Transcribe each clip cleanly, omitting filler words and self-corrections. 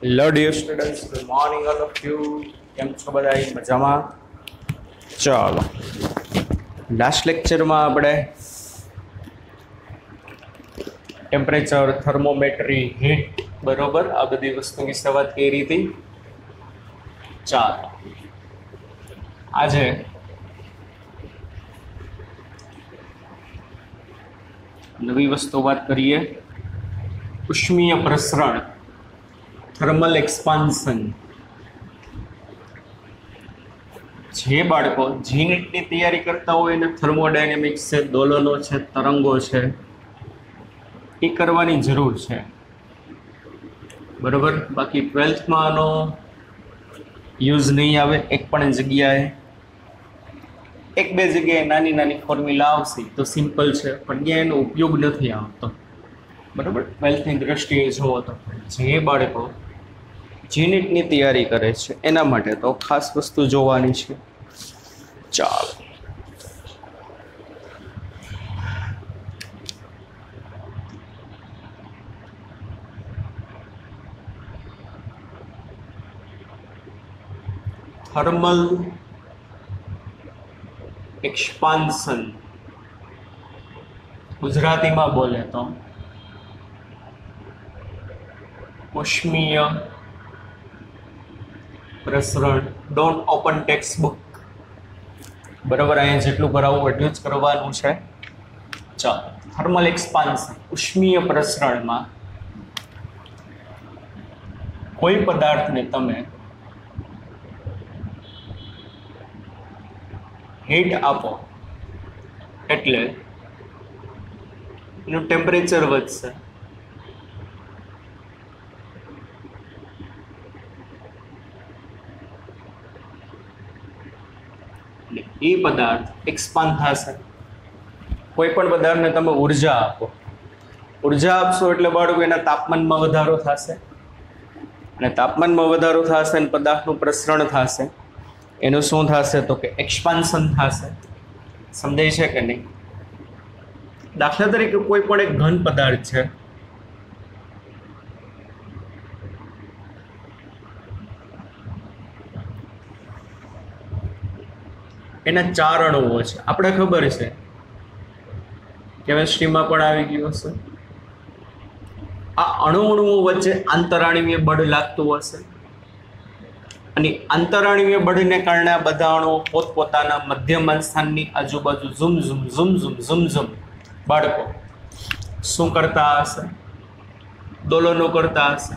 Hello dear students, good morning all of you. કેમ છો બધા? મજામાં? ચાલો, લાસ્ટ લેક્ચરમાં આપણે ટેમ્પરેચર, થર્મોમેટ્રી, હીટ, બરોબર આ બધી વસ્તુ વિશે વાત કરી હતી. ચાલો, આજે નવી વસ્તુ વાત કરીએ. ઉષ્મીય પ્રસરણ, થર્મલ એક્સપાન્શન. જે બાળકો જીનેટની તૈયારી કરતા હોય એને થર્મોડાયનેમિક્સ છે, દોલનો છે, તરંગો છે, એ કરવાની જરૂર છે, બરોબર. બાકી 12થમાં આનો યુઝ નહીં આવે. એક પણ જગ્યાએ, એક બે જગ્યાએ નાની નાની ફોર્મ્યુલા આવશે તો સિમ્પલ છે, પણ ત્યાં એનો ઉપયોગ નથી આવતો, બરોબર. 12થની દ્રષ્ટિએ જુઓ તો જે બાળકો જીનેટની તૈયારી કરે છે એના માટે તો ખાસ વસ્તુ જોવાની છે. ચાલો, થર્મલ એક્સપાન્શન ગુજરાતીમાં બોલે તો ઉષ્મીય પ્રસરણ. ડોન્ટ ઓપન ટેક્સ્ટ બુક, બરાબર. અહીંયા જેટલું કરાવવું એટલું જ કરવાનું છે. ચાલો, થર્મલ એક્સપાન્શન, ઉષ્મીય પ્રસરણમાં કોઈ પદાર્થને તમે હીટ આપો એટલે એનું ટેમ્પરેચર વધશે. એ પદાર્થ એક્સપાન્ડ થશે. કોઈ પણ પદાર્થને તમે ઉર્જા આપો, ઉર્જા આપશો એટલે બાળકો એના તાપમાનમાં વધારો થશે, અને તાપમાનમાં વધારો થશે અને પદાર્થનું પ્રસરણ થશે. એનું શું થશે તો કે એક્સપાન્શન થશે. સમજાય છે કે નહીં? દાખલા તરીકે કોઈ પણ એક ઘન પદાર્થ છે, એના 4 અણુઓ છે. આપણે ખબર છે, કેમેસ્ટ્રીમાં પણ આવી ગયું હશે. આ અણુઓ વચ્ચે આંતરાણવીય બળ લાગતું હશે, અને આંતરાણવીય બળને કારણે આ બધા અણુઓ પોતપોતાના મધ્યમાન સ્થાનની આજુબાજુ ઝુમ ઝુમ ઝુમ ઝુમ ઝુમ ઝુમ બાળકો શું કરતા હશે? દોલનો કરતા હશે.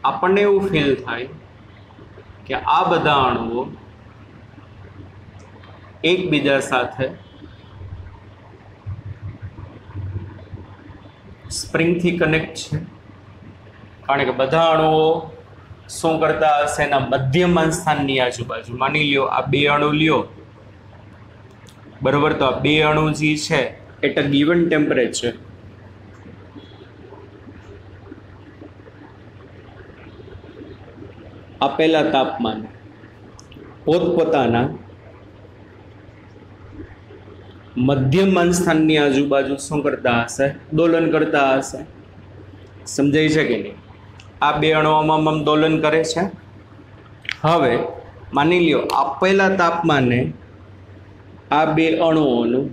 આપણને એવું ફીલ થાય કે આ બધા અણુઓ એકબીજા સાથે સ્પ્રિંગથી કનેક્ટ છે, કારણ કે બધા અણુઓ શું કરતા હશે? એના મધ્યમાન સ્થાનની આજુબાજુ. માની લ્યો આ 2 અણુ લ્યો, બરોબર. તો આ 2 અણુ જે છે એટ અ ગિવન ટેમ્પરેચર આપેલા તાપમાન પોતપોતાના મધ્યમાન સ્થાનની આજુબાજુ શું કરતા હશે? દોલન કરતા હશે. સમજાય છે કે નહીં? આ 2 અણુઓમાં દોલન કરે છે. હવે માની લ્યો આપેલા તાપમાને આ 2 અણુઓનું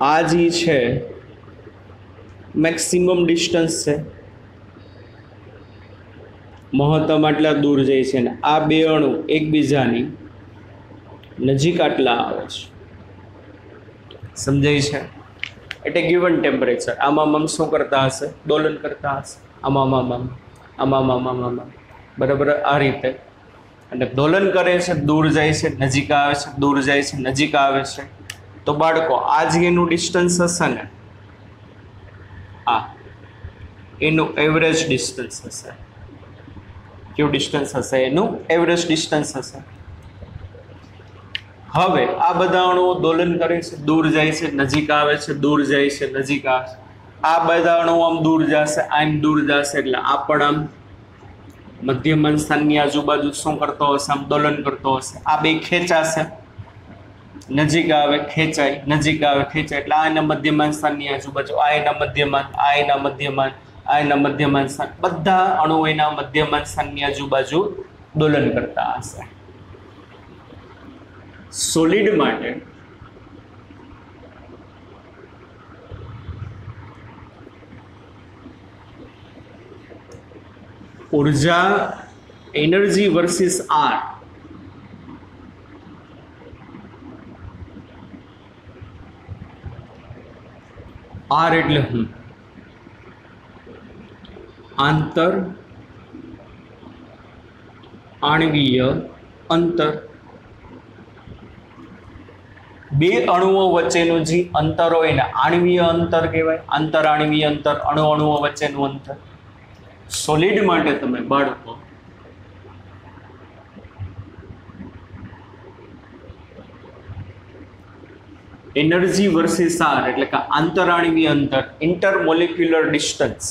આ જે છે મેક્સિમમ ડિસ્ટન્સ છે, મહત્તમ આટલા દૂર જાય છે, ને આ 2 અણુ એકબીજાની નજીક આટલા આવે છે. સમજાય છે? એટલે ગિવન ટેમ્પરેચર આમાં શું કરતા હશે? દોલન કરતા હશે. આમાં બરાબર આ રીતે. અને દોલન કરે છે, દૂર જાય છે, નજીક આવે છે, દૂર જાય છે, નજીક આવે છે. તો બાળકો આ જે એનું ડિસ્ટન્સ હશે ને, આ એનું એવરેજ ડિસ્ટન્સ હશે. કેવું ડિસ્ટન્સ હશે? એનું એવરેજ ડિસ્ટન્સ હશે. હવે આ બધા અણુઓ દોલન કરે છે, દૂર જાય છે, નજીક આવે છે, દૂર જાય છે, નજીક આવે છે. આ બધા અણુઓ આમ દૂર જશે, આમ દૂર જશે, એટલે આ પણ આમ મધ્યમાન સ્થાનની આજુબાજુ શું કરતો હશે? આમ દોલન કરતો હશે. આ 2 ખેંચાશે, નજીક આવે, ખેંચાય, નજીક આવે, ખેંચાય, એટલે આ એના મધ્યમાન સ્થાનની આજુબાજુ, આ એના મધ્યમાન, આ એના મધ્યમાન, આ એના મધ્યમાન સ્થાન, બધા અણુ એના મધ્યમાન સ્થાનની આજુબાજુ દોલન કરતા હશે. સોલિડ માટે ઉર્જા એનર્જી વર્સિસ આર, આર એટલે હું આંતર આણ્વીય અંતર. બે અણુઓ વચ્ચેનું જે અંતર હોય ને આણ્વીય અંતર કહેવાય. આંતર આણ્વીય અંતર, અણુઓ વચ્ચેનું અંતર. સોલિડ માટે તમે બાળકો એનર્જી વર્સિસ આર એટલે કે આંતરાણવીય અંતર, ઇન્ટરમોલિક્યુલર ડિસ્ટન્સ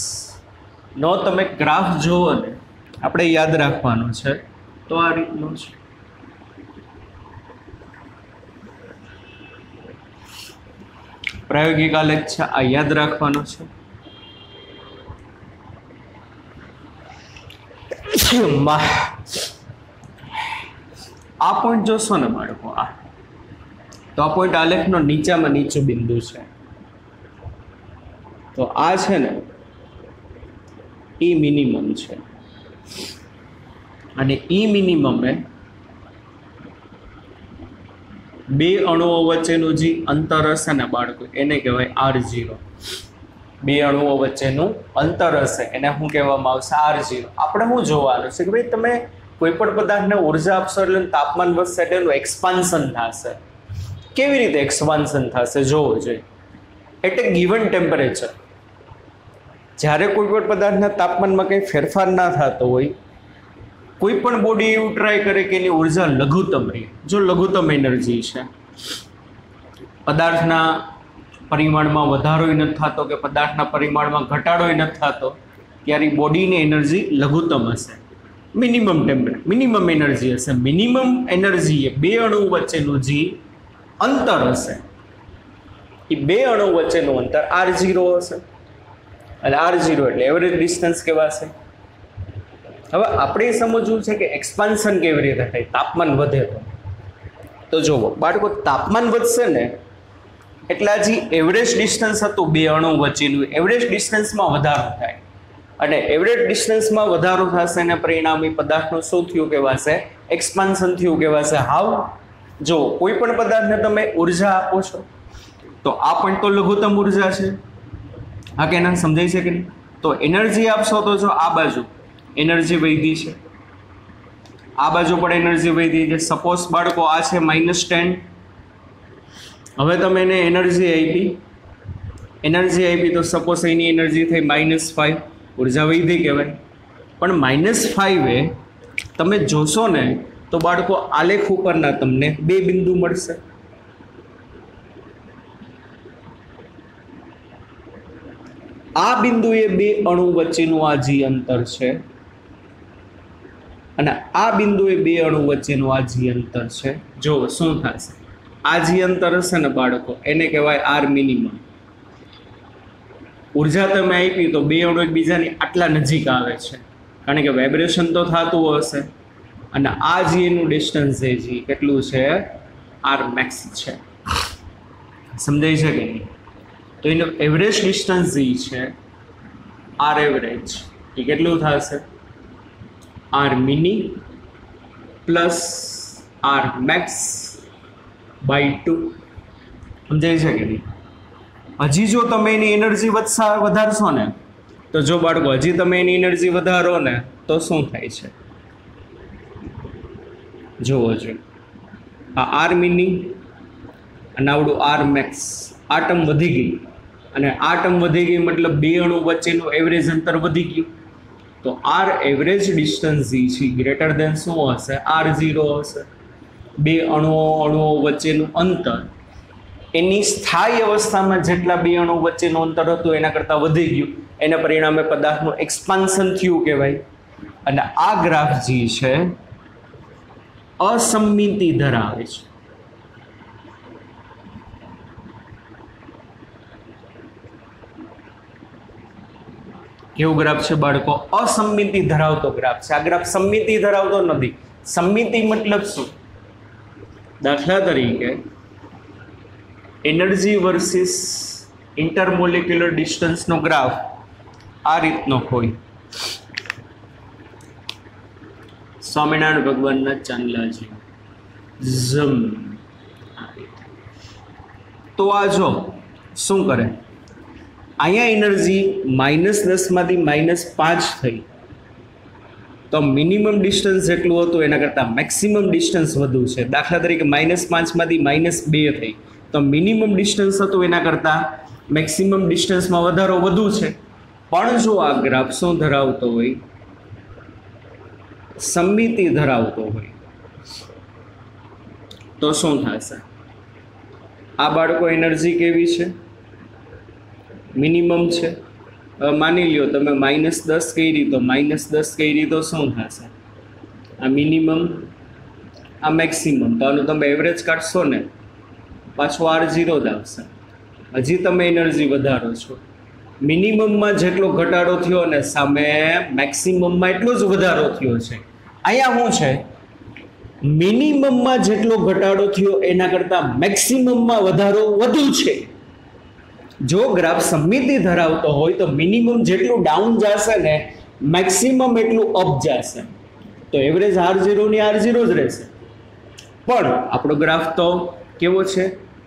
નો તમે ગ્રાફ જોવો ને, આપણે યાદ રાખવાનું છે તો આ રીતનું છે. પ્રાયોગિક આલેખ છે, આ યાદ રાખવાનો છે. આ પોઈન્ટ જોશો ને બાળકો, આ તો આ પોઈન્ટ આલેખનો નીચામાં નીચું બિંદુ છે. તો આ છે ને એ મિનિમમ છે, અને એ મિનિમમ બે અણુઓ વચ્ચેનું જે અંતર હશે ને બાળકો એને કહેવાય R0. બે અણુઓ વચ્ચેનું અંતર હશે એને શું કહેવામાં આવશે? R0. આપણે શું જોવાનું છે કે ભાઈ તમે કોઈ પણ પદાર્થને ઉર્જા આપશો એટલે તાપમાન વધશે એટલે એનું એક્સપાન્શન થશે. કેવી રીતે એક્સપાન્શન થશે જોવો જોઈએ. એટ એ ગિવન ટેમ્પરેચર, જ્યારે કોઈ પણ પદાર્થના તાપમાનમાં કંઈ ફેરફાર ના થતો હોય, કોઈ પણ બોડી એવું ટ્રાય કરે કે એની ઉર્જા લઘુત્તમ રહે. જો લઘુત્તમ એનર્જી છે, પદાર્થના પરિમાણમાં વધારો નથી થતો કે પદાર્થના પરિમાણમાં ઘટાડો નથી થતો, ત્યારે બોડીની એનર્જી લઘુત્તમ હશે. મિનિમમ એનર્જી હશે. મિનિમમ એનર્જી એ બે અણુ વચ્ચેનું જે અંતર હશે એ બે અણુ વચ્ચેનું અંતર R0 હશે. અને R0 એટલે એવરેજ ડિસ્ટન્સ કહેવાશે. હવે આપણે સમજવું છે કે એક્સપાન્શન કેવી રીતે થાય, તાપમાન વધે તો જુઓ બાળકો, તાપમાન વધશે ને એટલે આ જે એવરેજ ડિસ્ટન્સ હતું બે અણુ વચ્ચેનું, એવરેજ ડિસ્ટન્સમાં વધારો થાય. અને એવરેજ ડિસ્ટન્સમાં વધારો થશે અને પરિણામી પદાર્થનું શું થયું કહેવાશે? એક્સપાન્શન થયું કહેવાશે. હાવ? જો કોઈ પણ પદાર્થને તમે ઉર્જા આપો છો તો આ પણ તો લઘુત્તમ ઉર્જા છે. હા કે ના? સમજાય છે કે નહીં? તો એનર્જી આપશો તો જો આ બાજુ એનર્જી વધી છે, આ બાજુ પણ એનર્જી વધી છે. સપોઝ બાળકો આ છે -10, હવે તમે એને એનર્જી આપી તો સપોઝ એની એનર્જી થઈ -5, ઉર્જા વધી કહેવાય. પણ -5 તમે જોશો ને તો બાળકો આલેખ ઉપરના તમને બે બિંદુ મળશે. આ બિંદુ એ બે અણુ વચ્ચેનું આ જે અંતર છે, અને આ બિંદુ એ બે અણુ વચ્ચેનું આ જે અંતર છે. જો શું થશે? આ જે અંતર હશે ને બાળકો એને કહેવાય R મિનિમમ. ઉર્જા તમે આપી તો બે અણુ એકબીજાની આટલા નજીક આવે છે, કારણ કે વાઇબ્રેશન તો થતું હશે. અને આ જે એનું ડિસ્ટન્સ છે જે કેટલું છે? R મેક્સ છે. સમજાય છે કે નહીં? તો એનું એવરેજ ડિસ્ટન્સ જે છે R એવરેજ એ કેટલું થશે? R mini plus R max by 2. સમજાય છે કે નહીં? હજી જો તમે એની એનર્જી વધારશો ને તો જો બાળકો હજી તમે એની એનર્જી વધારો ને તો શું થાય છે જોવો જોઈએ. આ R મિની અને આવડું R મેક્સ, આ ટર્મ વધી ગઈ, અને આ ટર્મ વધી ગઈ મતલબ બે અણુ વચ્ચેનું એવરેજ અંતર વધી ગયું. તો R એવરેજ ડિસ્ટન્સ છે ગ્રેટર દેન શું હશે? R0 હશે. બે અણુઓ વચ્ચેનું અંતર એની સ્થાયી અવસ્થામાં જેટલા બે અણુ વચ્ચેનું અંતર હતું એના કરતાં વધી ગયું, એના પરિણામે પદાર્થનું એક્સપાન્શન થયું કહેવાય. અને આ ગ્રાફ જે છે અસમમિતિ ધરાવે છે. કેવો ગ્રાફ છે બાળકો? અસમિતિ ધરાવતો ગ્રાફ છે. આ ગ્રાફ સમમિતિ ધરાવતો નથી. સમમિતિ મતલબ શું? દાખલા તરીકે એનર્જી વર્સિસ ઇન્ટરમોલિક્યુલર ડિસ્ટન્સનો ગ્રાફ આ રીતનો હોય. સ્વામિનારાયણ ભગવાનના ચાંદલા છે ઝમ. તો આ જો શું કરે, અહીંયા એનર્જી -10 માંથી -5 થઈ, તો મિનિમમ ડિસ્ટન્સ જેટલું હતું એના કરતાં મેક્સિમમ ડિસ્ટન્સ વધુ છે. દાખલા તરીકે -5 માંથી -2 થઈ, તો મિનિમમ ડિસ્ટન્સ હતું એના કરતાં મેક્સિમમ ડિસ્ટન્સમાં વધારો વધુ છે. પણ જો આ ગ્રાફ શું ધરાવતો હોય? સમમિતિ ધરાવતો હોય, તો શું થશે? આ બાળકો એનર્જી કેવી છે? મિનિમમ છે. માની લ્યો તમે -10 કરી તો -10 કરી તો શું થશે? આ મિનિમમ, આ મેક્સિમમ. તો આનું તમે એવરેજ કાઢશો ને, પાછો R0 જ આવશે. હજી તમે એનર્જી વધારો છો. મિનિમમમાં જેટલો ઘટાડો થયો ને સામે મેક્સિમમમાં એટલો જ વધારો થયો છે. અહીંયા શું છે? મિનિમમમાં જેટલો ઘટાડો થયો એના કરતાં મેક્સિમમમાં વધારો વધુ છે. જો ગ્રાફ સમમિતિ ધરાવતો હોય તો મિનિમમ જેટલું ડાઉન જશે ને મેક્સિમમ એટલું અપ જશે. તો એવરેજ R0 ની R0 જ રહેશે. પણ આપણો ગ્રાફ તો કેવો છે?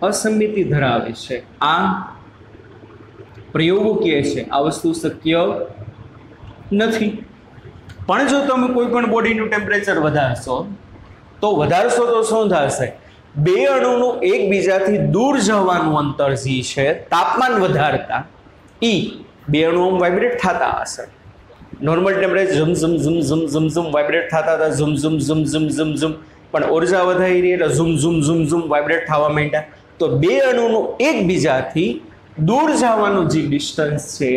અસમિતિ ધરાવે છે. આ પ્રયોગો કહે છે આ વસ્તુ શક્ય નથી. પણ જો તમે કોઈ પણ બોડીનું ટેમ્પરેચર વધારશો તો શું થશે? બે અણુનું એકબીજાથી દૂર જવાનું અંતર જે છે તાપમાન વધારતા બે અણુ વાઇબ્રેટ થતા હશે. નોર્મલ ટેમ્પરેચર ઝમ ઝમ ઝમ ઝમ ઝમ ઝમ વાઇબ્રેટ થતા હતા, ઝમ ઝમ ઝમ ઝમ ઝમ ઝમ. પણ ઉર્જા વધારી રહી એટલે ઝુમ ઝુમ ઝુમ ઝુમ વાઇબ્રેટ થવા માંડ્યા. તો બે અણુનું એકબીજાથી દૂર જવાનું જે ડિસ્ટન્સ છે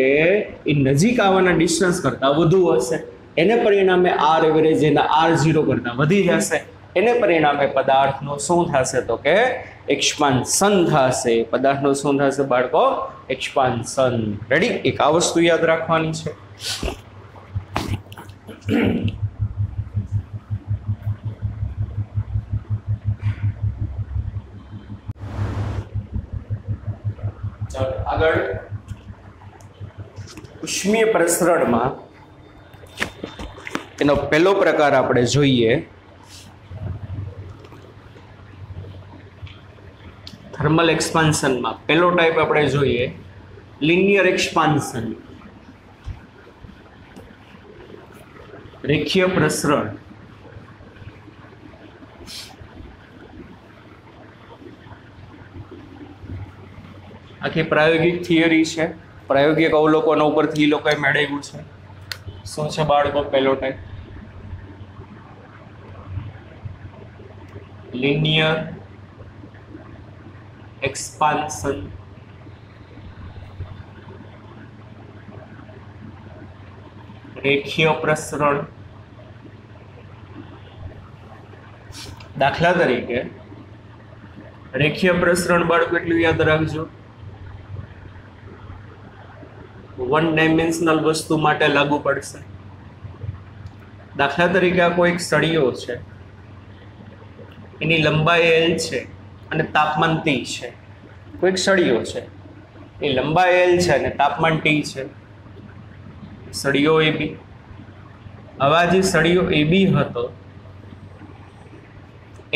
એ નજીક આવવાના ડિસ્ટન્સ કરતાં વધુ હશે. એને પરિણામે R એવરેજ એના R0 કરતાં વધી જશે. એને પરિણામે પદાર્થનો શું થશે? તો કે એક્સપાન્શન થશે. પદાર્થનો શું થશે બાળકો? એક્સપાન્શન. રેડી? એક આ વસ્તુ યાદ રાખવાની છે. ચાલો આગળ. ઉષ્મીય પ્રસરણમાં એનો પહેલો પ્રકાર આપણે જોઈએ. થર્મલ એક્સપાન્શનમાં પહેલો ટાઈપ આપણે જોઈએ લિનિયર એક્સપાન્શન, રેખીય પ્રસરણ. આખી પ્રાયોગિક થિયરી છે, પ્રાયોગિક અવલોકનો ઉપરથી એ લોકોએ મેળવ્યું છે. શું છે બાળકો પહેલો ટાઈપ? લિનિયર એક્સપાન્શન, રેખીય પ્રસરણ. દાખલા તરીકે રેખીય પ્રસરણ બાળકો એટલું યાદ રાખજો, વન ડાયમેન્શનલ વસ્તુ માટે લાગુ પડશે. દાખલા તરીકે આ કોઈ એક સળિયો છે, એની લંબાઈ L છે અને તાપમાન T છે. કોઈક સળિયો છે, એ લંબાઈ L છે અને તાપમાન T છે. સળિયો AB. હવે જે સળિયો AB હતો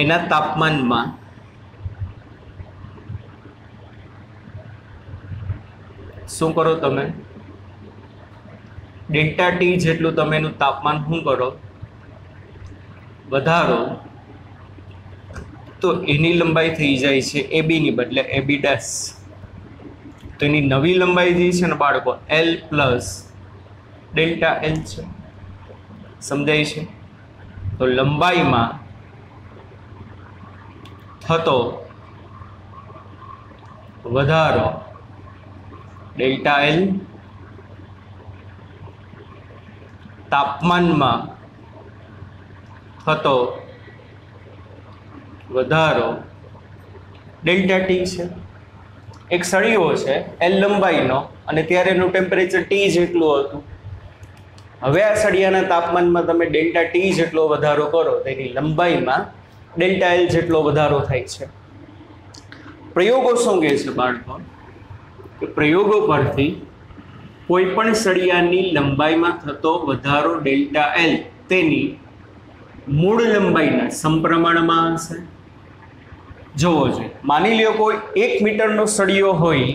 એના તાપમાનમાં શું કરો તમે? ડેલ્ટા T જેટલું તમે એનું તાપમાન શું કરો? વધારો. તો એની લંબાઈ થઈ જાય છે AB ની બદલે AB ડેશ. તો એની નવી લંબાઈ જે છે ને બાળકો L પ્લસ ડેલ્ટા L છે. સમજાય છે? તો લંબાઈમાં થતો વધારો ડેલ્ટા L, તાપમાનમાં થતો વધારો ડેલ્ટા T છે. એક સળિયો છે L લંબાઈનો અને ત્યારે એનું ટેમ્પરેચર T જેટલું હતું. હવે આ સળિયાના તાપમાનમાં તમે ડેલ્ટા ટી જેટલો વધારો કરો તેની લંબાઈમાં ડેલ્ટા એલ જેટલો વધારો થાય છે. પ્રયોગો શું કહે છે બાળકો? કે પ્રયોગો પરથી કોઈ પણ સળિયાની લંબાઈમાં થતો વધારો ડેલ્ટા એલ તેની મૂળ લંબાઈના સમપ્રમાણમાં હશે. જોવો જોઈએ, માની લ્યો કોઈ 1 મીટરનો સળિયો હોય,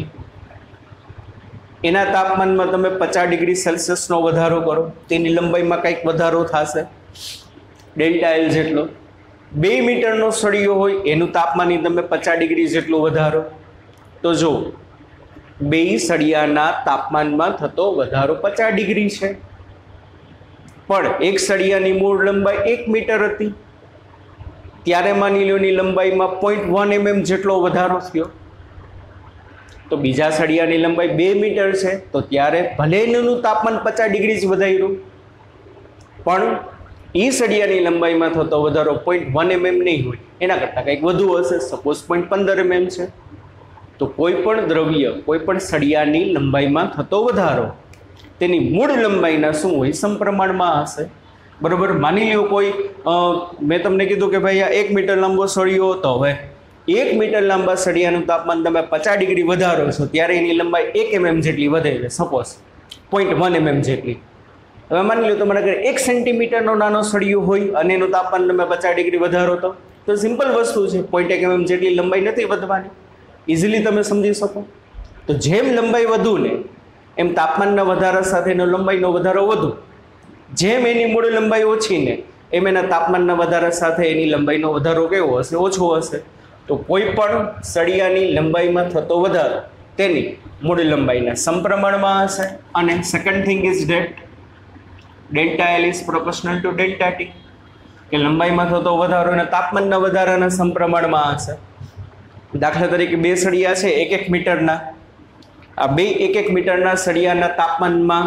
એના તાપમાનમાં તમે 50 ડિગ્રી સેલ્સિયસનો વધારો કરો, તેની લંબાઈમાં કંઈક વધારો થશે ડેલ્ટા એલ જેટલો. 2 મીટરનો સળિયો હોય, એનું તાપમાન તમે 50 ડિગ્રી જેટલું વધારો, તો જો બે સળિયાના તાપમાનમાં થતો વધારો 50 ડિગ્રી છે, પણ એક સળિયાની મૂળ લંબાઈ 1 મીટર હતી, ત્યારે માની લો ની લંબાઈમાં 0.1 mm જેટલો વધારો થયો. તો બીજા સળિયાની લંબાઈ 2 મીટર છે, તો ત્યારે ભલે એનું તાપમાન 50 ડિગ્રી જ વધાર્યું, પણ એ સળિયાની લંબાઈમાં થતો વધારો 0.1 mm નહીં હોય, એના કરતાં કંઈક વધુ હશે, સપોઝ 0.15 mm છે. તો કોઈ પણ દ્રવ્ય, કોઈ પણ સળિયાની લંબાઈમાં થતો વધારો તેની મૂળ લંબાઈના શું હોય? સમપ્રમાણમાં હશે. બરોબર. માની લ્યો કોઈ મેં તમને કીધું કે ભાઈ આ 1 મીટર લાંબો સળિયો હતો, હવે 1 મીટર લાંબા સળિયાનું તાપમાન તમે 50 ડિગ્રી વધારો છો, ત્યારે એની લંબાઈ 1 mm જેટલી વધે છે, સપોઝ 0.1 mm જેટલી. હવે માની લો તમારા ઘરે 1 સેન્ટીમીટરનો નાનો સળિયો હોય અને એનું તાપમાન તમે 50 ડિગ્રી વધારો તો સિમ્પલ વસ્તુ છે, 0.1 mm જેટલી લંબાઈ નથી વધવાની. ઇઝીલી તમે સમજી શકો. તો જેમ લંબાઈ વધુ ને એમ તાપમાનના વધારા સાથેનો લંબાઈનો વધારો વધુ, જેમ એની મૂળ લંબાઈ ઓછી ને એમ એના તાપમાનના વધારા સાથે એની લંબાઈનો વધારો કેવો હશે? ઓછો હશે. તો કોઈ પણ સળિયાની લંબાઈમાં થતો વધારો તેની મૂળ લંબાઈના સમપ્રમાણમાં હશે. અને second thing is that delta L is proportional to delta T, કે લંબાઈમાં થતો વધારો અને તાપમાનના વધારાના સમપ્રમાણમાં હશે. દાખલા તરીકે બે સળિયા છે 1-1 મીટરના, આ બે 1-1 મીટરના સળિયાના તાપમાનમાં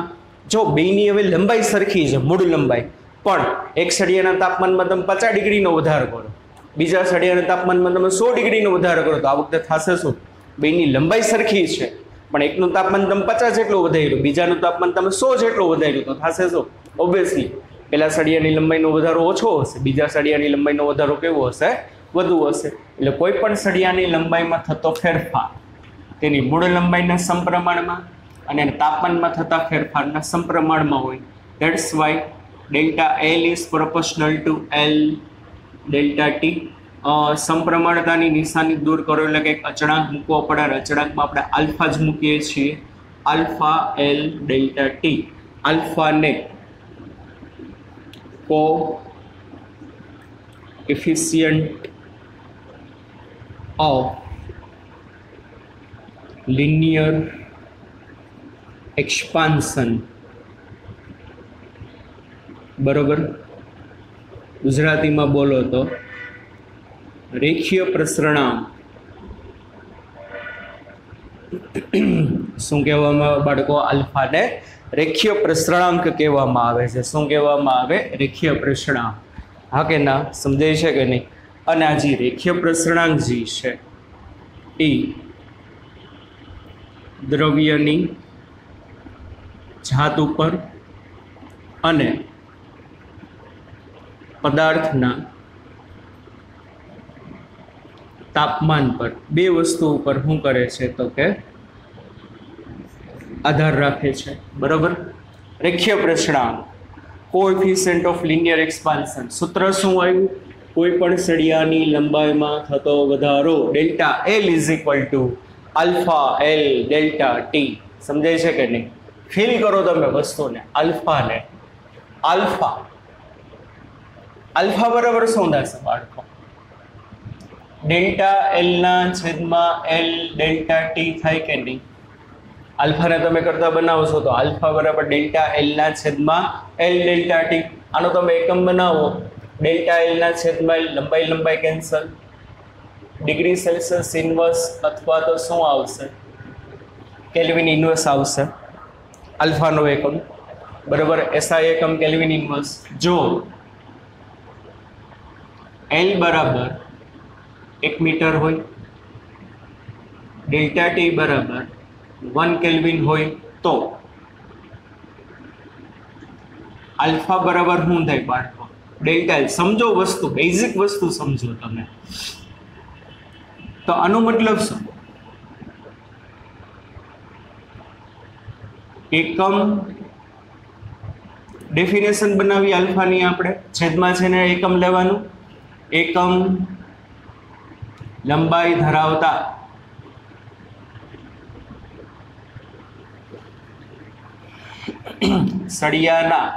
જો બેની હવે લંબાઈ સરખી છે, મૂળ લંબાઈ, પણ એક સળિયાના તાપમાનમાં તમે 50 ડિગ્રીનો વધારો કરો, બીજા સળિયાના તાપમાનમાં તમે 100 ડિગ્રીનો વધારો કરો, તો આ વખતે થશે શું? બેની લંબાઈ સરખી છે, પણ એકનું તાપમાન તમે 50 જેટલું વધાર્યું, બીજાનું તાપમાન તમે 100 જેટલું વધાર્યું, તો થશે શું? ઓબ્વિયસલી પેલા સળિયાની લંબાઈનો વધારો ઓછો હશે, બીજા સળિયાની લંબાઈનો વધારો કેવો હશે? વધુ હશે. એટલે કોઈ પણ સળિયાની લંબાઈમાં થતો ફેરફાર તેની મૂળ લંબાઈના સમપ્રમાણમાં અને તાપમાનમાં થતા ફેરફારના સમપ્રમાણમાં હોય. That's why delta L is proportional to L delta T. સમપ્રમાણતાની નિશાની દૂર કરો એટલે કે એક અચળાંક મૂકવો પડે, અચળાંકમાં આપણે આલ્ફા જ મૂકીએ છીએ, આલ્ફા એલ ડેલ્ટા ટી. આલ્ફાને કોએફિશિયન્ટ of linear expansion, બરોબર, ગુજરાતીમાં બોલો તો રેખીય પ્રસરણાંક. શું કહેવામાં આવે બાળકો? આલ્ફાને રેખીય પ્રસરણાંક કહેવામાં આવે છે. શું કહેવામાં આવે? રેખીય પ્રસરણાંક. હા કે ના? સમજાય છે કે નહીં? અને આ જે રેખીય પ્રસરણાંક જે છે એ દ્રવ્યની જાત ઉપર અને પદાર્થના તાપમાન પર, બે વસ્તુ ઉપર શું કરે છે? તો કે આધાર રાખે છે. બરોબર. રેખીય પ્રસરણાંક, કોએફિશિયન્ટ ઓફ લિનિયર એક્સપાન્શન. સૂત્ર શું આવ્યું? કોઈ પણ સળિયાની લંબાઈમાં થતો વધારો delta L is equal to alpha L delta T. સમજાય છે કે નહીં? ફીલ કરો તમે વસ્તુને, આલ્ફાને. આલ્ફા બરાબર શું થશે બાળકો? ડેલ્ટા એલના છેદમાં એલ ડેલ્ટા ટી થાય કે નહીં? આલ્ફાને તમે કરતા બનાવશો તો આલ્ફા બરાબર ડેલ્ટા એલના છેદમાં એલ ડેલ્ટા ટી. આનો તમે એકમ બનાવો, ડેલ્ટા એલના છેદમાં લંબાઈ કેન્સલ, ડિગ્રી સેલ્સિયસ ઇન્વર્સ અથવા તો શું આવશે? કેલ્વિન ઇન્વર્સ આવશે આલ્ફાનો એકમ. બરાબર. એસઆઈ એકમ કેલ્વિન ઇન્વર્સ. જો એલ બરાબર 1 મીટર હોય, ડેલ્ટા ટી બરાબર 1 કેલ્વિન હોય, તો अल्फा बराबर શું થાય બાળકો? Delta L. સમજો વસ્તુ, બેઝિક વસ્તુ સમજો તમે. તો આનો મતલબ શું? એકમ ડેફિનેશન બનાવી આલ્ફાની આપણે, છેદમાં છે ને એકમ લેવાનું. એકમ લંબાઈ ધરાવતા સળિયાના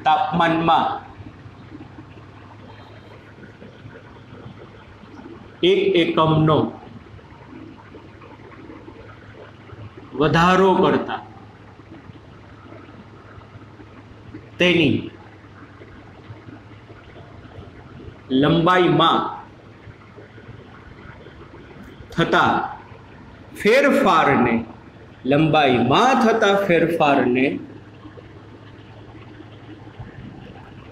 તાપમાનમાં એક એકમનો વધારો કરતા તેની લંબાઈમાં થતા ફેરફારને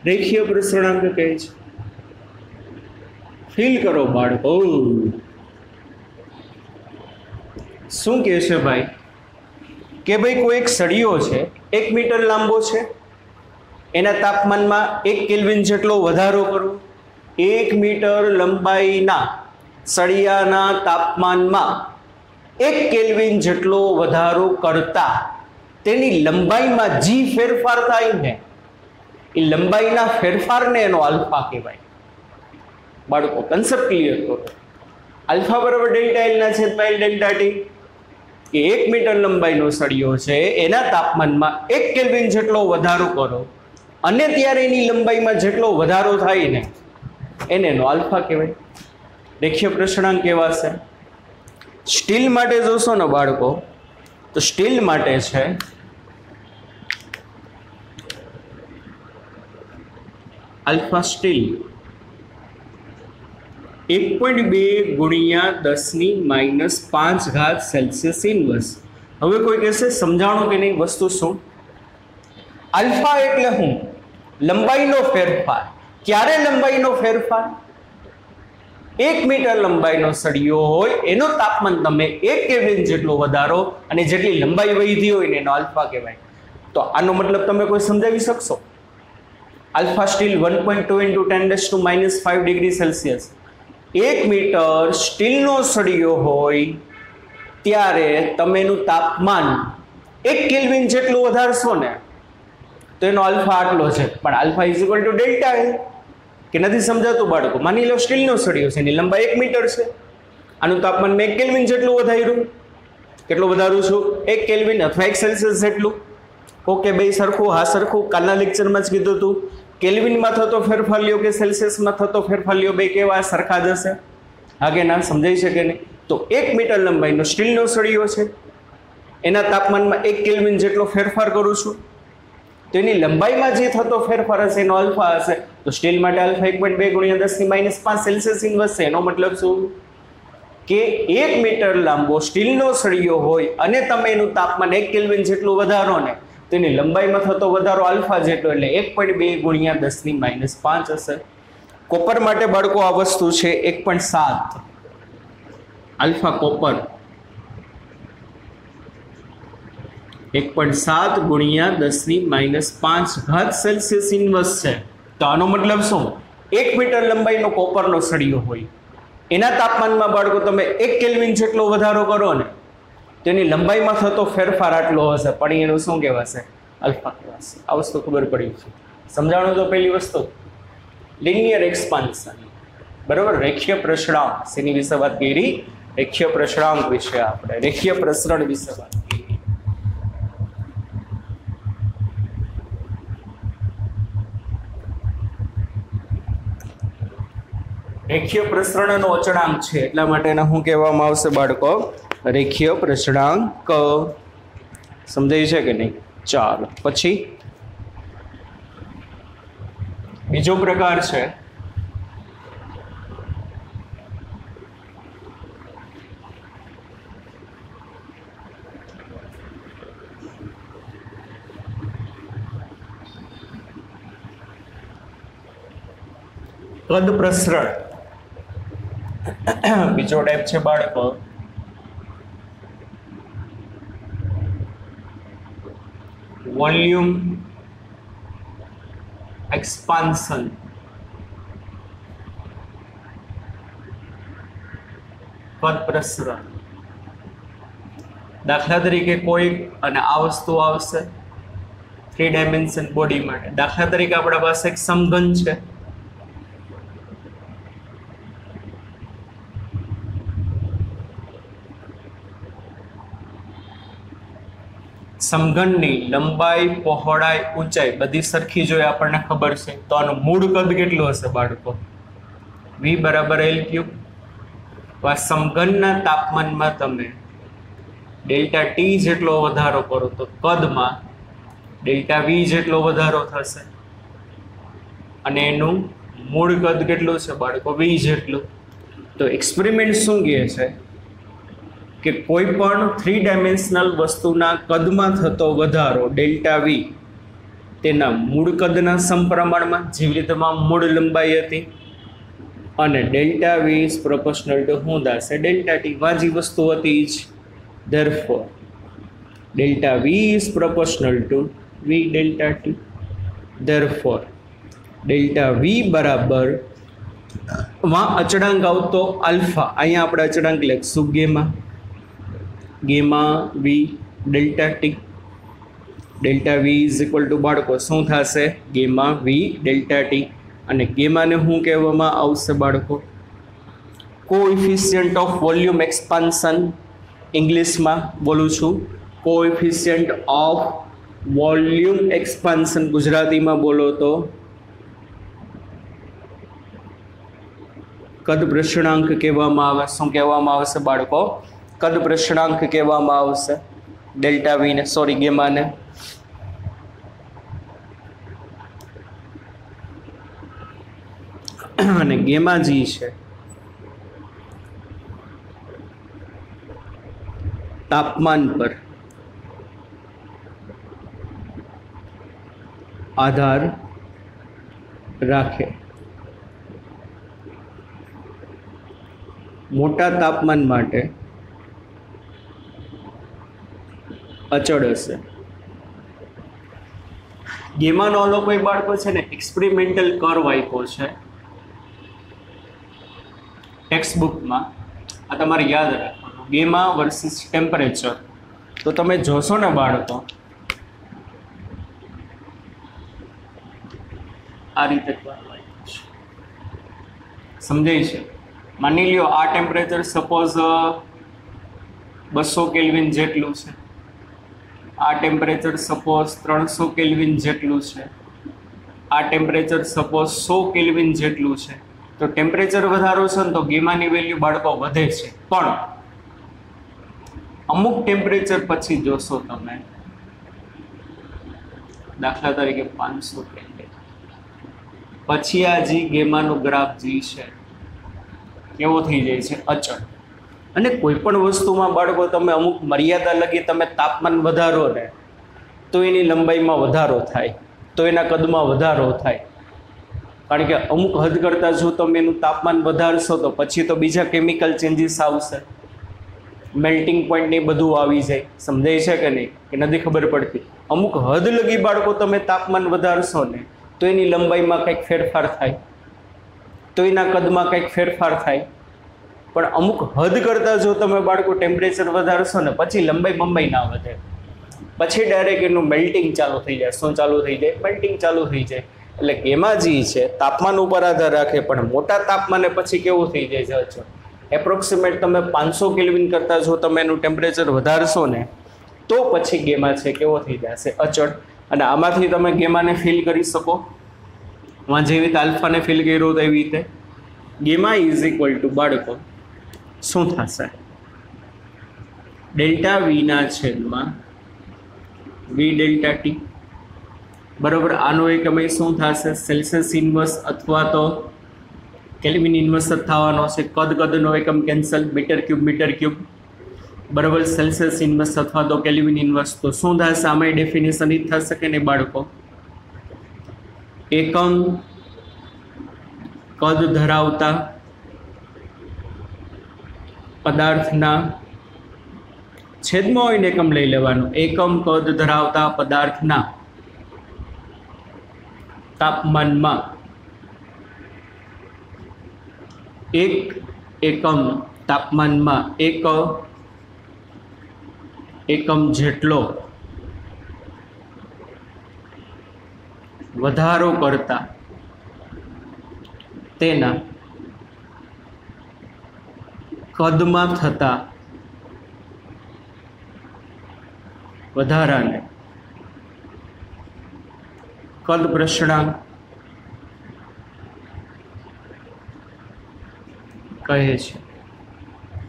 રેખીય પ્રસરણાંક કહે છે. ફીલ કરો બાળકો, શું કહે છે ભાઈ? કે ભાઈ કોઈ એક સળિયો છે, 1 મીટર લાંબો છે, એના તાપમાનમાં 1 કેલ્વિન જેટલો વધારો કરો. 1 મીટર લંબાઈના સળિયાના તાપમાનમાં 1 કેલ્વિન જેટલો વધારો કરતા તેની લંબાઈમાં જી ફેરફાર થાય ને, એ લંબાઈના ફેરફારને એનો આલ્ફા કહેવાય. બાળકો કન્સેપ્ટ ક્લિયર કરો. આલ્ફા બરાબર ડેલ્ટા એલ ના છેદમાં એલ ડેલ્ટા ટી. કે 1 મીટર લંબાઈનો સળિયો છે, એના તાપમાનમાં 1 કેલ્વિન જેટલો વધારો કરો અને ત્યારે એની લંબાઈમાં જેટલો વધારો થાય ને એને એનો આલ્ફા કહેવાય. રેખીય પ્રસરણાંક કહેવાશે. સ્ટીલ માટે જોશો ને બાળકો, તો સ્ટીલ માટે છે આલ્ફા સ્ટીલ 1.2 ગુણ્યા 10⁻5 સેલ્સિયસ ઇન્વર્સ. હવે કોઈ કહેશે સમજાણું કે નહીં વસ્તુ શું? આલ્ફા એટલે શું? લંબાઈનો ફેરફાર. ક્યારે લંબાઈનો ફેરફાર? 1 મીટર લંબાઈનો સળિયો હોય એનો તાપમાન તમે 1 કેલ્વિન જેટલો વધારો અને જેટલી લંબાઈ વધી હોય ને એનો આલ્ફા કહેવાય. તો આનો મતલબ તમે કોઈ સમજાવી શકશો? Alpha steel 1.2 × 10⁻5 degree Celsius. 1 metre સ્ટીલનો સળિયો હોય ત્યારે તમે એનું તાપમાન 1 કેલ્વિન જેટલું વધારશો ને તો એનો આલ્ફા આટલો છે. પણ alpha is equal to delta L. કે નથી સમજાતું બાળકો? માની લો સ્ટીલનો સળિયો છે, એની લંબાઈ 1 મીટર છે, આનું તાપમાન મેં 1 કેલ્વિન જેટલું વધાર્યું. કેટલું વધારું છું? 1 કેલ્વિન અથવા 1 સેલ્સિયસ જેટલું. ઓકે, બે સરખું? હા સરખું. કાલના લેક્ચરમાં જ કીધું હતું કેલ્વિનમાં થતો ફેરફાર લ્યો કે સેલ્સિયસમાં થતો ફેરફાર લ્યો, બે કેવા સરખા જ હશે? હા કે ના? સમજાઈ શકે નહીં? તો 1 મીટર લંબાઈનો સ્ટીલનો સળિયો છે, એના તાપમાનમાં 1 કેલ્વિન જેટલો ફેરફાર કરું છું, તો એની લંબાઈમાં જે થતો ફેરફાર હશે એનો આલ્ફા હશે. તો સ્ટીલ માટે આલ્ફા 1.2 ગુણ્યા 10⁻5 સેલ્સિયસ ઇન્વર્સ છે. એનો મતલબ શું? કે 1 મીટર લાંબો સ્ટીલનો સળિયો હોય અને તમે એનું તાપમાન 1 કેલ્વિન જેટલું વધારો ને તો એની લંબાઈમાં થતો વધારો આલ્ફા જેટલો, એટલે 1.2 ગુણ્યા 10⁻5 હશે. કોપર માટે બાળકો આ વસ્તુ છે 1.7 આલ્ફા કોપર 1.7 ગુણ્યા 10⁻5 સેલ્સિયસ ઇન્વર્સ છે. તો આનો મતલબ શું? 1 મીટર લંબાઈનો કોપરનો સળિયો હોય એના તાપમાનમાં બાળકો તમે 1 કેલ્વિન જેટલો વધારો કરો ને તો એની લંબાઈમાં થતો ફેરફાર આટલો હશે, પણ એનું શું કહેવાશે? આલ્ફા કહેવાશે. આ વસ્તુ ખબર પડી છે. સમજાણું તો પહેલી વસ્તુ લિનિયર એક્સપાન્શન. બરાબર? રેખીય પ્રસરણાંક શેની વિશે વાત કરી? રેખીય પ્રસરણાંક વિશે આપણે રેખીય પ્રસરણ વિશે વાત કરી. રેખીય પ્રસરણનો અચળાંક છે એટલા માટે એને શું કહેવામાં આવશે બાળકો? રેખીય પ્રસરણાંક. સમજાય છે કે નહીં? ચાલો પછી બીજો પ્રકાર છે કદ પ્રસરણ. બીજો ટાઈપ છે બાળકો વોલ્યુમ એક્સપાન્શન કદ પ્રસરણ. દાખલા તરીકે કોઈ અને આ વસ્તુ આવશે 3 ડાયમેન્શન બોડી માટે. દાખલા તરીકે આપણા પાસે એક સમઘન છે, સમઘનની લંબાઈ, પહોળાઈ, ઊંચાઈ બધી સરખી જોઈએ આપણને ખબર છે, તો આનું મૂળ કદ કેટલું હશે બાળકો? V બરાબર L3. આ સમઘનના તાપમાનમાં તમે ડેલ્ટા T જેટલો વધારો કરો તો કદમાં ડેલ્ટા V જેટલો વધારો થશે, અને એનું મૂળ કદ કેટલું છે બાળકો? V જેટલું. તો એક્સપેરિમેન્ટ શું કહે છે કે કોઈ પણ 3 ડાયમેન્શનલ વસ્તુના કદમાં થતો વધારો ડેલ્ટા V તેના મૂળ કદના સમપ્રમાણમાં, જેવી રીતે મૂળ લંબાઈ હતી, અને delta V is proportional two શું થશે? Delta T. વાજી વસ્તુ હતી જ. Therefore delta V is proportional to V delta T. Therefore delta V બરાબર માં અચળાંક આવતો આલ્ફા, અહીંયા આપણે અચળાંક લખશું gamma, gamma V delta T. Delta V is equal two બાળકો શું થશે? Gamma V delta T. અને ગેમાને શું કહેવામાં આવશે બાળકો? Coefficient of volume expansion. ઇંગ્લિશમાં બોલું છું, કોએફિશિયન્ટ ઓફ વોલ્યુમ એક્સપાન્શન. ગુજરાતીમાં બોલો તો કદ પ્રસરણાંક કહેવામાં આવે. શું કહેવામાં આવશે બાળકો? કદ પ્રસરણાંક કહેવામાં આવશે ડેલ્ટા વી ને, સોરી ગેમાને. અને ગેમા જી છે તાપમાન પર આધાર રાખે. મોટા તાપમાન માટે અચળ હશે. ગેમાનો ઓલો કોઈ બાળકો છે ને એક્સપેરિમેન્ટલ કર્વ આપ્યો છે ટેક્સ્ટ બુકમાં, આ તમારે યાદ રાખવાનું, ગેમા વર્સિસ ટેમ્પરેચર. તો તમે જોશો ને બાળકો, આ રીતે સમજાય છે. માની લ્યો આ ટેમ્પરેચર સપોઝ 200 કેલ્વિન જેટલું છે, આ ટેમ્પરેચર સપોઝ 300 કેલ્વિન જેટલું છે, આ ટેમ્પરેચર સપોઝ 100 કેલ્વિન જેટલું છે. તો ટેમ્પરેચર વધારો છે ને તો ગેમાની વેલ્યુ બાળકો વધે છે, પણ અમુક ટેમ્પરેચર પછી જોશો તમે, દાખલા તરીકે 500 કેલ્વિન પછી આ જી ગેમાનો ગ્રાફ જી છે કેવો થઈ જાય છે? અચળ. અને કોઈ પણ વસ્તુમાં બાળકો તમે અમુક મર્યાદા લગી તમે તાપમાન વધારો ને તો એની લંબાઈમાં વધારો થાય, તો એના કદમાં વધારો થાય. કારણ કે અમુક હદ કરતાં જો તમે એનું તાપમાન વધારશો તો પછી તો બીજા કેમિકલ ચેન્જીસ આવશે, મેલ્ટિંગ પોઈન્ટ ને બધું આવી જાય. સમજાય છે કે નહીં? કે નથી ખબર પડતી? અમુક હદ લગી બાળકો તમે તાપમાન વધારશો ને તો એની લંબાઈમાં કંઈક ફેરફાર થાય, તો એના કદમાં કંઈક ફેરફાર થાય. પણ અમુક હદ કરતાં જો તમે બાળકો ટેમ્પરેચર વધારશો ને પછી લંબાઈ બંબાઈ ના વધે, પછી ડાયરેક્ટ એનું મેલ્ટિંગ ચાલુ થઈ જાય. શું ચાલુ થઈ જાય? મેલ્ટિંગ ચાલુ થઈ જાય. એટલે ગેમા જી છે તાપમાન ઉપર આધાર રાખે, પણ મોટા તાપમાને પછી કેવું થઈ જાય છે? એપ્રોક્સિમેટ તમે 500 કેલ્વિન કરતાં જો તમે એનું ટેમ્પરેચર વધારશો ને તો પછી ગેમા છે કેવો થઈ જશે? અચળ. અને આમાંથી તમે ગેમાને ફીલ કરી શકો, જેવી રીતે આલ્ફાને ફીલ કર્યું તો એવી રીતે ગેમા ઇઝ ઇક્વલ ટુ બાળકો શું થશે? ડેલ્ટા વીના છેદમાં વી ડેલ્ટા ટી. બરાબર. આનો એકમ શું થશે? સેલ્સિયસ ઇન્વર્સ અથવા તો કેલ્વિન ઇન્વર્સ જ થવાનો છે. કદનો એકમ કેન્સલ, મીટર ક્યુબ. બરાબર. સેલ્સિયસ ઇન્વર્સ અથવા તો કેલ્વિન ઇન્વર્સ. તો શું થશે? આમાં ડેફિનેશન જ થશે કે નહીં બાળકો? એકમ કદ ધરાવતા પદાર્થના છેદમાં હોય ને એકમ લઈ લેવાનું. એકમ કદ ધરાવતા પદાર્થના તાપમાનમાં 1 એકમ તાપમાનમાં 1 એકમ જેટલો વધારો કરતા તેના કદમાં થતા વધારાને કદ પ્રસરણાંક કહે છે.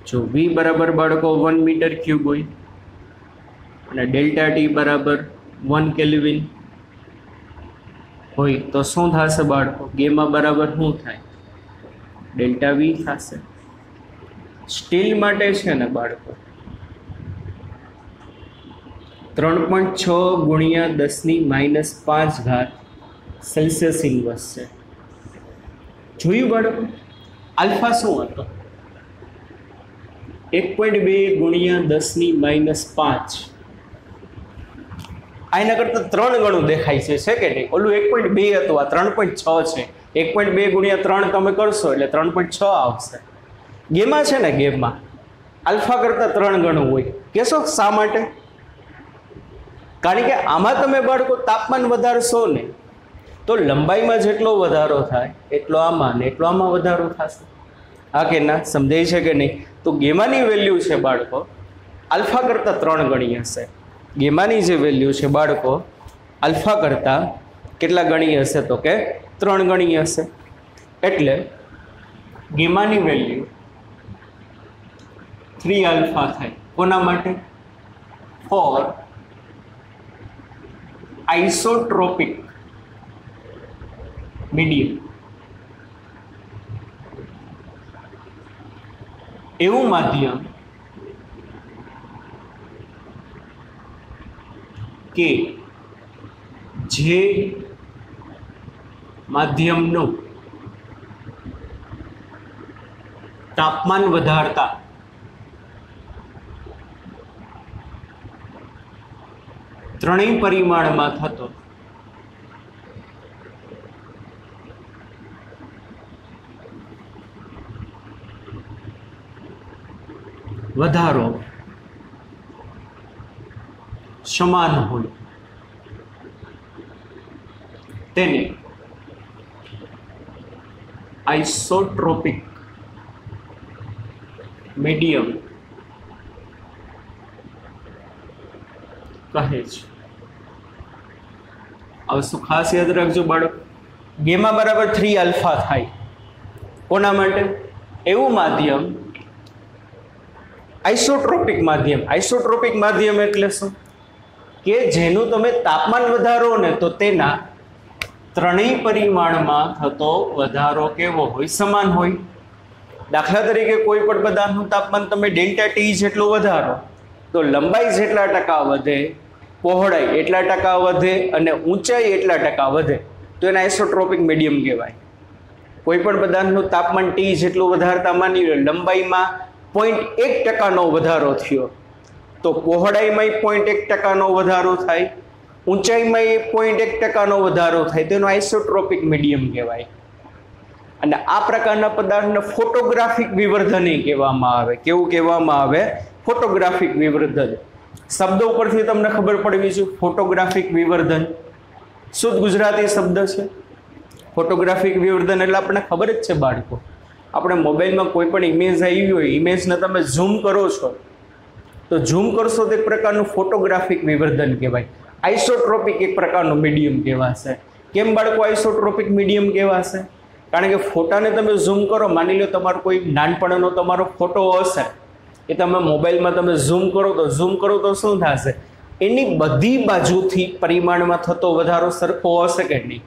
જો v બરાબર બાળકો 1 મીટર ક્યુબ હોય અને ડેલ્ટા ટી બરાબર 1 કેલ્વિન હોય તો શું થશે બાળકો? ગેમા બરાબર શું થાય? ડેલ્ટા વી થશે. સ્ટીલ માટે છે ને બાળકો 3.6 ગુણ્યા 10⁻⁵ સેલ્સિયસ ઇન્વર્સ છે. જોયું બાળકો? આલ્ફા શું હતો? 1.2 ગુણ્યા 10⁻⁵. આના કરતાં 3 ગણું દેખાય છે કે નહીં? ઓલું 1.2 હતું, આ 3.6 છે. 1.2 ગુણ્યા 3 તમે કરશો એટલે 3.6 આવશે. ગેમા છે ને, ગેમમાં આલ્ફા કરતાં 3 ગણું હોય. કહેશો શા માટે? કારણ કે આમાં તમે બાળકો તાપમાન વધારશો ને તો લંબાઈમાં જેટલો વધારો થાય એટલો આમાં ને એટલો આમાં વધારો થશે. હા કે ના? સમજાય છે કે નહીં? તો ગેમાની વેલ્યુ છે બાળકો આલ્ફા કરતાં 3 ગણી હશે. ગેમાની જે વેલ્યુ છે બાળકો આલ્ફા કરતાં કેટલા ગણી હશે? તો કે 3 ગણી હશે. એટલે ગેમાની વેલ્યુ 3 આલ્ફા થાય. કોના માટે? For isotropic medium. એવું માધ્યમ કે જે માધ્યમનું તાપમાન વધારતા ત્રણેય પરિમાણમાં થતો વધારો સમાન હોય તેને આઇસોટ્રોપિક મીડિયમ કહે છે. હવે શું ખાસ યાદ રાખજો બાળક, ગેમા બરાબર 3 આલ્ફા થાય. કોના માટે? એવું માધ્યમ આઇસોટ્રોપિક માધ્યમ. આઇસોટ્રોપિક માધ્યમ એટલે શું? કે જેનું તમે તાપમાન વધારો ને તો તેના ત્રણેય પરિમાણમાં થતો વધારો કેવો હોય? સમાન હોય. દાખલા તરીકે કોઈ પણ પદાર્થનું તાપમાન તમે ડેલ્ટા ટી જેટલું વધારો તો લંબાઈ જેટલા ટકા વધે, પહોળાઈ એટલા ટકા વધે અને ઊંચાઈ એટલા ટકા વધે તો એને આઇસોટ્રોપિક મીડિયમ કહેવાય. કોઈ પણ પદાર્થનું તાપમાન ટી જેટલું વધારતા માની લો લંબાઈમાં 0.1% વધારો થયો તો પહોળાઈમાં 0.1% વધારો થાય, ઊંચાઈમાં 0.1% વધારો થાય, તેનો આઇસોટ્રોપિક મીડિયમ કહેવાય. અને આ પ્રકારના પદાર્થને ફોટોગ્રાફિક વિવર્ધન કહેવામાં આવે. કેવું કહેવામાં આવે? ફોટોગ્રાફિક વિવર્ધન. શબ્દ ઉપરથી તમને ખબર પડવી છે. ફોટોગ્રાફિક વિવર્ધન શુદ્ધ ગુજરાતી શબ્દ છે. ફોટોગ્રાફિક વિવર્ધન એટલે આપણને ખબર જ છે બાળકો, આપણે મોબાઈલમાં કોઈ પણ ઇમેજ આવી હોય, ઇમેજને તમે ઝૂમ કરો છો તો ઝૂમ કરશો તો એક પ્રકારનું ફોટોગ્રાફિક વિવર્ધન કહેવાય. આઇસોટ્રોપિક એક પ્રકારનું મીડિયમ કહેવાશે. કેમ બાળકો આઇસોટ્રોપિક મીડિયમ કહેવાશે? કારણ કે ફોટાને તમે ઝૂમ કરો, માની લો તમારો કોઈ નાનપણનો તમારો ફોટો હશે એ તમે મોબાઈલમાં તમે ઝૂમ કરો તો શું થશે? એની બધી બાજુથી પરિમાણમાં થતો વધારો સરખો હશે કે નહીં?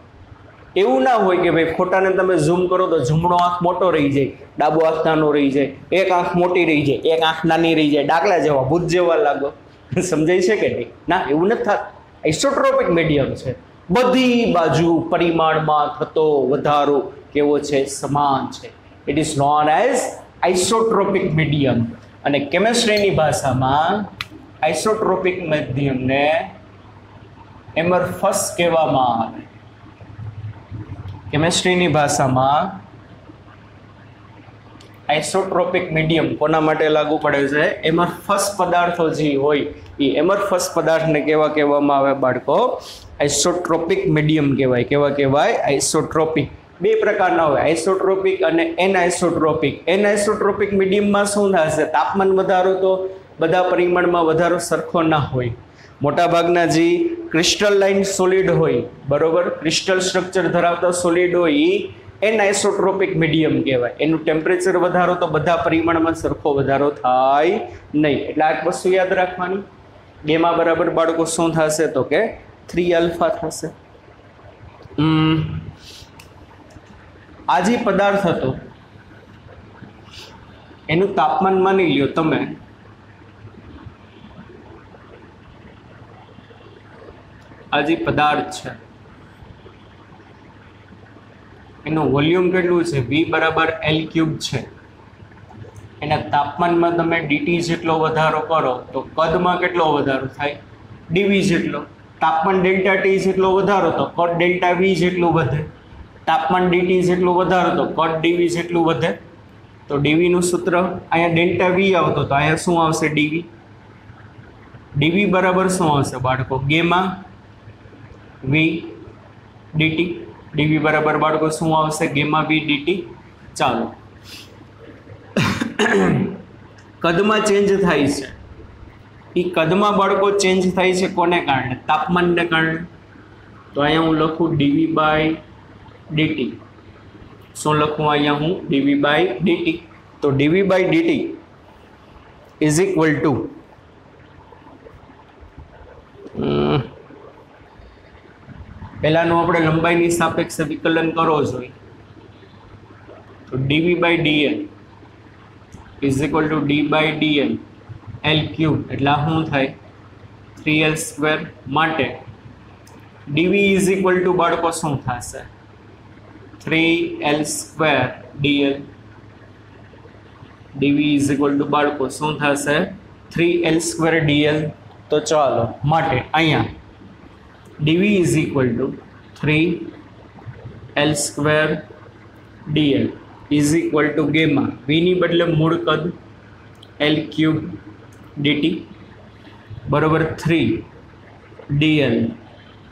એવું ના હોય કે ભાઈ ફોટાને તમે ઝૂમ કરો તો જમણો આંખ મોટો રહી જાય, ડાબો આંખ નાનો રહી જાય, એક આંખ મોટી રહી જાય, એક આંખ નાની રહી જાય, ડાકલા જેવા ભૂત જેવા લાગો. સમજાય છે કે નહીં? ના, એવું નથી થતું. આઇસોટ્રોપિક મીડિયમ છે. બધી બાજુ પરિમાણમાં થતો વધારો કેવો છે? સમાન છે. It is known as isotropic medium. અને કેમેસ્ટ્રીની ભાષામાં આઇસોટ્રોપિક માધ્યમને એમરફસ કહેવામાં આવે. કેમેસ્ટ્રીની ભાષામાં આઇસોટ્રોપિક મીડિયમ કોના માટે લાગુ પડે છે? એમરફસ પદાર્થો જે હોય એ એમરફસ પદાર્થને કેવા કહેવામાં આવે બાળકો? આઇસોટ્રોપિક મીડિયમ કહેવાય. કેવા કહેવાય? આઇસોટ્રોપિક. બે પ્રકારના હોય, આઇસોટ્રોપિક અને એનઆઇસોટ્રોપિક. એનઆઇસોટ્રોપિક મીડિયમમાં શું થશે? તાપમાન વધારો તો બધા પરિમાણમાં વધારો સરખો ના હોય. મોટાભાગના જે ક્રિસ્ટલાઇન સોલિડ હોય, બરોબર, ક્રિસ્ટલ સ્ટ્રક્ચર ધરાવતા સોલિડ હોય એ એનઆઇસોટ્રોપિક મીડિયમ કહેવાય. એનું ટેમ્પરેચર વધારો તો બધા પરિમાણમાં સરખો વધારો થાય નહીં. એટલે આ વસ્તુ યાદ રાખવાની. બેમાં બરાબર બાળકો શું થશે? તો કે 3 આલ્ફા થશે. આ જે પદાર્થ હતો એનું તાપમાન માની લ્યો તમે આ જે પદાર્થ છે એનું વોલ્યુમ કેટલું છે? V બરાબર L³ છે. એના તાપમાનમાં તમે dt જેટલો વધારો કરો તો કદમાં કેટલો વધારો થાય? dV જેટલો. તાપમાન ડેલ્ટા T જેટલો વધારો તો કદ ડેલ્ટા V જેટલું વધે. તાપમાન dt જેટલું વધારો તો કદ dV જેટલું વધે. તો dV નું સૂત્ર અહીંયા ડેલ્ટા V આવતો તો અહીંયા શું આવશે? dV. dV બરાબર શું આવશે બાળકો? Gamma V dt. dV બરાબર બાળકો શું આવશે? Gamma V dt. ચાલો, કદમાં ચેન્જ થાય છે. એ કદમાં બાળકો ચેન્જ થાય છે કોને કારણે? તાપમાનને કારણે. તો અહીંયા હું લખું dV બાય dt. શું લખું અહીંયા હું? dV by dt. તો dV by dt is equal to પહેલાનું આપણે લંબાઈની સાપેક્ષે વિકલન કરવો જોઈએ. તો dV by dl is equal to d by dl L³. એટલે આ શું થાય? 3L². માટે dV ઇઝ ઇક્વલ ટુ બાળકો શું થશે? 3L² dl. dV is equal two બાળકો શું થશે? 3L² dl. તો ચાલો, માટે અહીંયા dV is equal two 3L² dl is equal two gamma V ની બદલે મૂળ કદ L³ dt બરોબર 3dl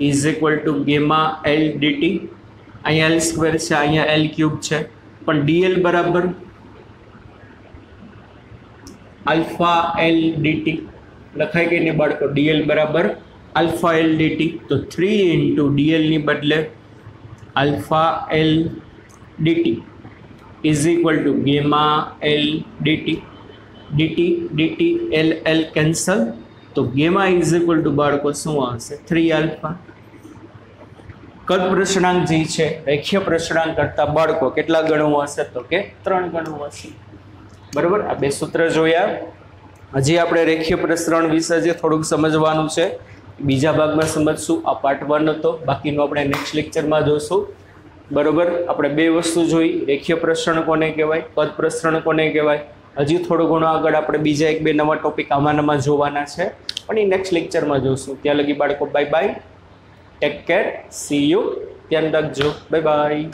is equal two gamma L dt. અહીંયા L² છે, અહીંયા L³ છે, પણ dl બરાબર આલ્ફા L dt લખાય કે નહીં બાળકો? dl બરાબર આલ્ફા L dt. તો 3 ઇન્ટુ dl ની બદલે alpha L dt is equal two gamma L dt. dt dt L L cancel. તો ગેમા ઇઝ ઇક્વલ ટુ બાળકો શું આવશે? 3 આલ્ફા. કદ પ્રસણાંક જે છે રેખીય પ્રસણાંક કરતા બાળકો કેટલા ગણું હશે? તો કે 3 ગણું હશે. બરોબર, આ બે સૂત્ર જોયા. હજી આપણે રેખીય પ્રસરણ વિશે જે થોડુંક સમજવાનું છે, બીજા ભાગમાં સમજશું. આ પાર્ટ 1 હતો, બાકીનું આપણે નેક્સ્ટ લેક્ચરમાં જોશું. બરોબર, આપણે બે વસ્તુ જોઈ, રેખીય પ્રસરણ કોને કહેવાય, પદ પ્રસરણ કોને કહેવાય. હજી થોડું ઘણું આગળ આપણે બીજા 1-2 નવા ટોપિક આમાંનામાં જોવાના છે, પણ એ નેક્સ્ટ લેક્ચરમાં જોશું. ત્યાં લગી બાળકો bye bye, take care, C you, ધ્યાન રાખજો, બાય બાય.